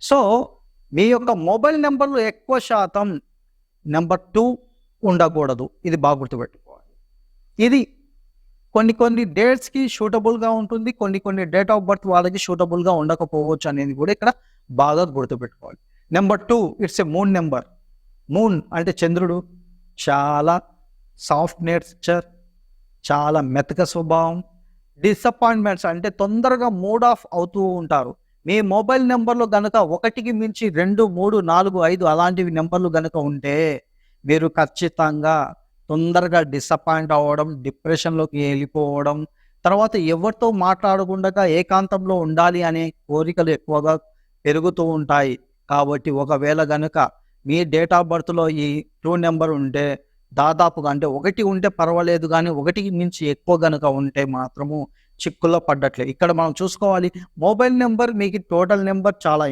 So, మీ యొక్క mobile నంబర్‌లో ఎక్కువ శాతం నంబర్ 2 ఉండకూడదు. ఇది బాగా గుర్తుపెట్టుకోవాలి. ఇది కొన్ని డేట్స్‌కి సూటబుల్‌గా ఉంటుంది. కొన్ని డేట్ ఆఫ్ బర్త్ వాళ్ళకి సూటబుల్‌గా ఉండకపోవచ్చు అనేది కూడా ఇక్కడ బాగా గుర్తుపెట్టుకోవాలి. Number 2 it's a moon number. Moon అంటే చంద్రుడు. చాలా సాఫ్ట్ నేచర్, చాలా మెతక స్వభావం. డిసప్పాయింట్మెంట్స్ అంటే తొందరగా మూడ్ ఆఫ్ అవుతూ ఉంటారు. మీ మొబైల్ నంబర్‌లో గనక 1కి మించి 2, 3, 4, 5 అలాంటివి నంబర్‌లు గనక ఉంటే మీరు ఖచ్చితంగా తొందరగా డిసప్పాయింట్ అవ్వడం, డిప్రెషన్‌లోకి ఎళ్ళిపోవడం, తర్వాత ఎవరితో మాట్లాడకుండగా ఏకాంతంలో ఉండాలి అనే కోరికలు ఎక్కువగా పెరుగుతూ ఉంటాయి. కాబట్టి ఒకవేళ గనక మీ డేట్ ఆఫ్ బర్త్‌లో ఈ 2 నంబర్ ఉంటే దాదాపుగా అంటే 1 ఉంటే పర్వాలేదు గానీ 1కి మించి ఎక్కువ గనక ఉంటే మాత్రము చిక్కుల్లో పడ్డట్లే. ఇక్కడ మనం చూసుకోవాలి మొబైల్ నంబర్ మీకు టోటల్ నంబర్ చాలా